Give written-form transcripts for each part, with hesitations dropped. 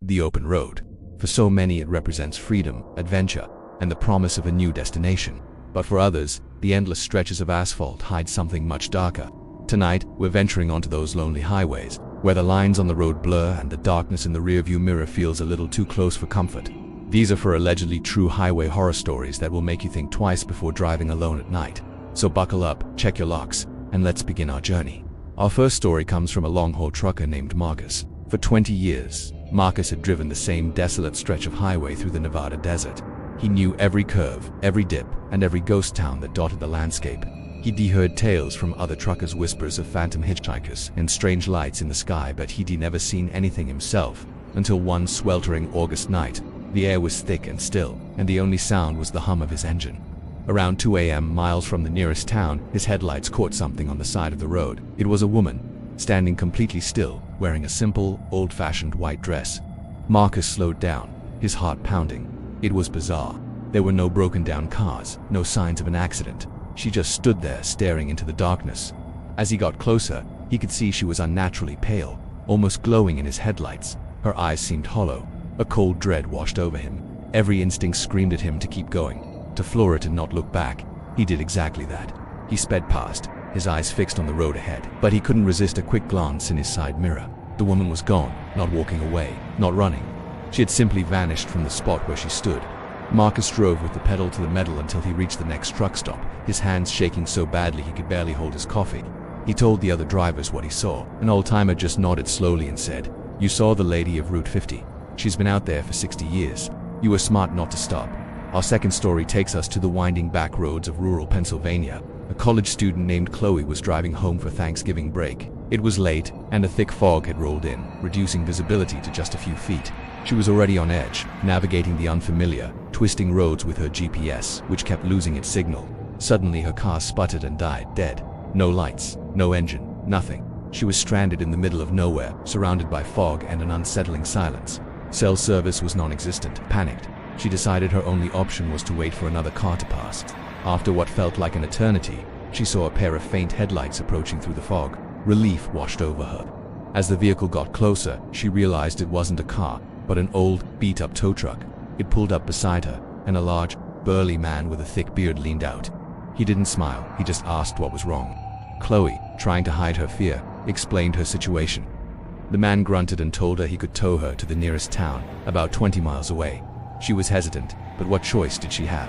the open road. For so many it represents freedom, adventure, and the promise of a new destination. But for others, the endless stretches of asphalt hide something much darker. Tonight, we're venturing onto those lonely highways, where the lines on the road blur and the darkness in the rearview mirror feels a little too close for comfort. These are for allegedly true highway horror stories that will make you think twice before driving alone at night. So buckle up, check your locks, and let's begin our journey. Our first story comes from a long-haul trucker named Marcus. For 20 years, Marcus had driven the same desolate stretch of highway through the Nevada desert. He knew every curve, every dip, and every ghost town that dotted the landscape. He'd heard tales from other truckers, whispers of phantom hitchhikers and strange lights in the sky, but he'd never seen anything himself. Until one sweltering August night, the air was thick and still, and the only sound was the hum of his engine. Around 2 a.m., miles from the nearest town, his headlights caught something on the side of the road. It was a woman, standing completely still, wearing a simple, old-fashioned white dress. Marcus slowed down, his heart pounding. It was bizarre. There were no broken-down cars, no signs of an accident. She just stood there, staring into the darkness. As he got closer, he could see she was unnaturally pale, almost glowing in his headlights. Her eyes seemed hollow. A cold dread washed over him. Every instinct screamed at him to keep going, to floor it and not look back. He did exactly that. He sped past, his eyes fixed on the road ahead, but he couldn't resist a quick glance in his side mirror. The woman was gone, not walking away, not running. She had simply vanished from the spot where she stood. Marcus drove with the pedal to the metal until he reached the next truck stop, his hands shaking so badly he could barely hold his coffee. He told the other drivers what he saw. An old-timer just nodded slowly and said, "You saw the lady of Route 50. She's been out there for 60 years. You were smart not to stop." Our second story takes us to the winding back roads of rural Pennsylvania. A college student named Chloe was driving home for Thanksgiving break. It was late, and a thick fog had rolled in, reducing visibility to just a few feet. She was already on edge, navigating the unfamiliar, twisting roads with her GPS, which kept losing its signal. Suddenly her car sputtered and died, dead. No lights, no engine, nothing. She was stranded in the middle of nowhere, surrounded by fog and an unsettling silence. Cell service was non-existent. Panicked, she decided her only option was to wait for another car to pass. After what felt like an eternity, she saw a pair of faint headlights approaching through the fog. Relief washed over her. As the vehicle got closer, she realized it wasn't a car, but an old, beat-up tow truck. It pulled up beside her, and a large, burly man with a thick beard leaned out. He didn't smile, he just asked what was wrong. Chloe, trying to hide her fear, explained her situation. The man grunted and told her he could tow her to the nearest town, about 20 miles away. She was hesitant, but what choice did she have?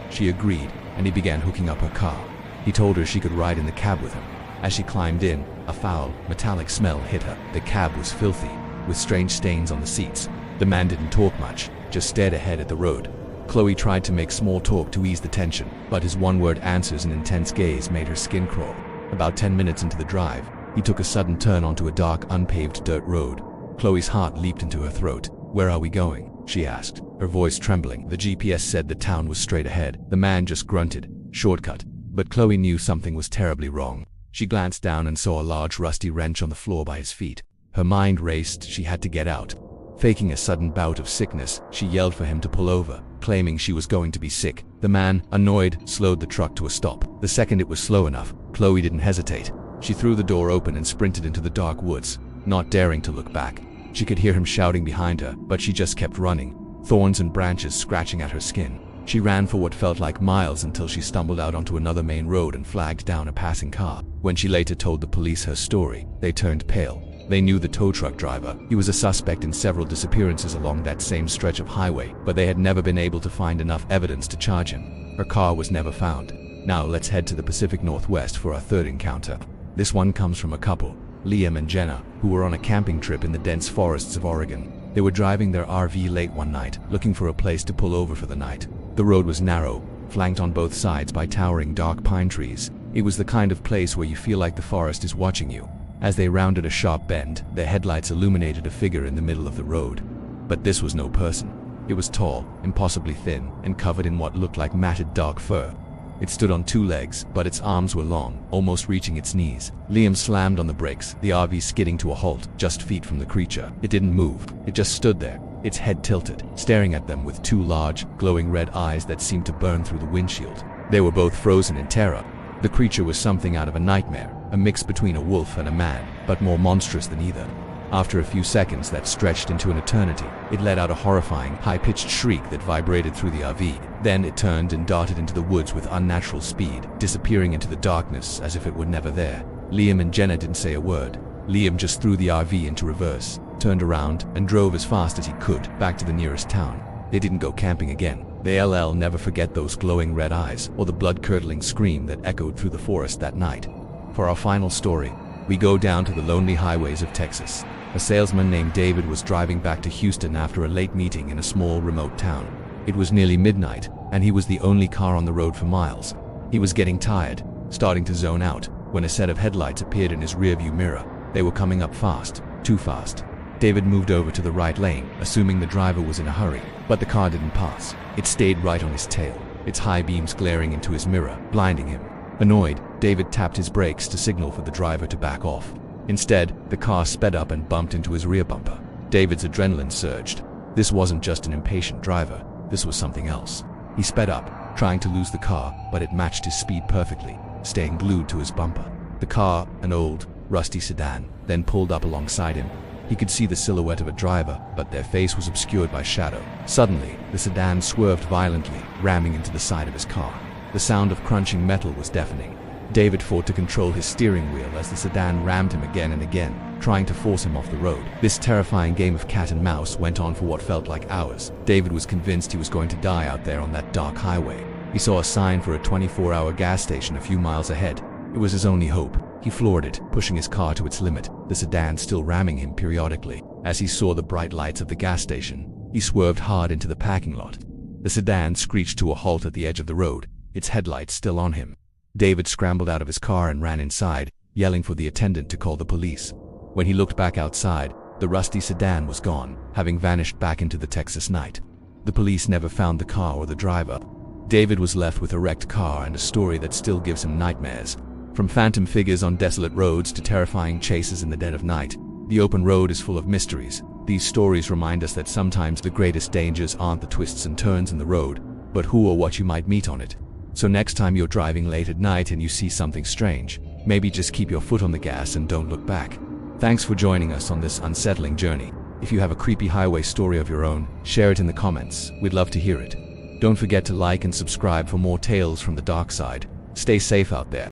She agreed, and he began hooking up her car. He told her she could ride in the cab with him. As she climbed in, a foul, metallic smell hit her. The cab was filthy, with strange stains on the seats. The man didn't talk much, just stared ahead at the road. Chloe tried to make small talk to ease the tension, but his one-word answers and intense gaze made her skin crawl. About 10 minutes into the drive, he took a sudden turn onto a dark, unpaved dirt road. Chloe's heart leaped into her throat. "Where are we going?" she asked, her voice trembling. The GPS said the town was straight ahead. The man just grunted, "Shortcut." But Chloe knew something was terribly wrong. She glanced down and saw a large rusty wrench on the floor by his feet. Her mind raced. She had to get out. Faking a sudden bout of sickness, she yelled for him to pull over, claiming she was going to be sick. The man, annoyed, slowed the truck to a stop. The second it was slow enough, Chloe didn't hesitate. She threw the door open and sprinted into the dark woods, not daring to look back. She could hear him shouting behind her, but she just kept running, thorns and branches scratching at her skin. She ran for what felt like miles until she stumbled out onto another main road and flagged down a passing car. When she later told the police her story, they turned pale. They knew the tow truck driver. He was a suspect in several disappearances along that same stretch of highway, but they had never been able to find enough evidence to charge him. Her car was never found. Now let's head to the Pacific Northwest for our third encounter. This one comes from a couple, Liam and Jenna, who were on a camping trip in the dense forests of Oregon. They were driving their RV late one night, looking for a place to pull over for the night. The road was narrow, flanked on both sides by towering dark pine trees. It was the kind of place where you feel like the forest is watching you. As they rounded a sharp bend, their headlights illuminated a figure in the middle of the road. But this was no person. It was tall, impossibly thin, and covered in what looked like matted dark fur. It stood on two legs, but its arms were long, almost reaching its knees. Liam slammed on the brakes, the RV skidding to a halt just feet from the creature. It didn't move. It just stood there, its head tilted, staring at them with two large, glowing red eyes that seemed to burn through the windshield. They were both frozen in terror. The creature was something out of a nightmare, a mix between a wolf and a man, but more monstrous than either. After a few seconds that stretched into an eternity, it let out a horrifying, high-pitched shriek that vibrated through the RV. Then it turned and darted into the woods with unnatural speed, disappearing into the darkness as if it were never there. Liam and Jenna didn't say a word. Liam just threw the RV into reverse, turned around, and drove as fast as he could back to the nearest town. They didn't go camping again. They'll never forget those glowing red eyes or the blood-curdling scream that echoed through the forest that night. For our final story, we go down to the lonely highways of Texas. A salesman named David was driving back to Houston after a late meeting in a small, remote town. It was nearly midnight, and he was the only car on the road for miles. He was getting tired, starting to zone out, when a set of headlights appeared in his rearview mirror. They were coming up fast, too fast. David moved over to the right lane, assuming the driver was in a hurry, but the car didn't pass. It stayed right on his tail, its high beams glaring into his mirror, blinding him. Annoyed, David tapped his brakes to signal for the driver to back off. Instead, the car sped up and bumped into his rear bumper. David's adrenaline surged. This wasn't just an impatient driver, this was something else. He sped up, trying to lose the car, but it matched his speed perfectly, staying glued to his bumper. The car, an old, rusty sedan, then pulled up alongside him. He could see the silhouette of a driver, but their face was obscured by shadow. Suddenly, the sedan swerved violently, ramming into the side of his car. The sound of crunching metal was deafening. David fought to control his steering wheel as the sedan rammed him again and again, trying to force him off the road. This terrifying game of cat and mouse went on for what felt like hours. David was convinced he was going to die out there on that dark highway. He saw a sign for a 24-hour gas station a few miles ahead. It was his only hope. He floored it, pushing his car to its limit, the sedan still ramming him periodically. As he saw the bright lights of the gas station, he swerved hard into the parking lot. The sedan screeched to a halt at the edge of the road, its headlights still on him. David scrambled out of his car and ran inside, yelling for the attendant to call the police. When he looked back outside, the rusty sedan was gone, having vanished back into the Texas night. The police never found the car or the driver. David was left with a wrecked car and a story that still gives him nightmares. From phantom figures on desolate roads to terrifying chases in the dead of night, the open road is full of mysteries. These stories remind us that sometimes the greatest dangers aren't the twists and turns in the road, but who or what you might meet on it. So next time you're driving late at night and you see something strange, maybe just keep your foot on the gas and don't look back. Thanks for joining us on this unsettling journey. If you have a creepy highway story of your own, share it in the comments. We'd love to hear it. Don't forget to like and subscribe for more tales from the dark side. Stay safe out there.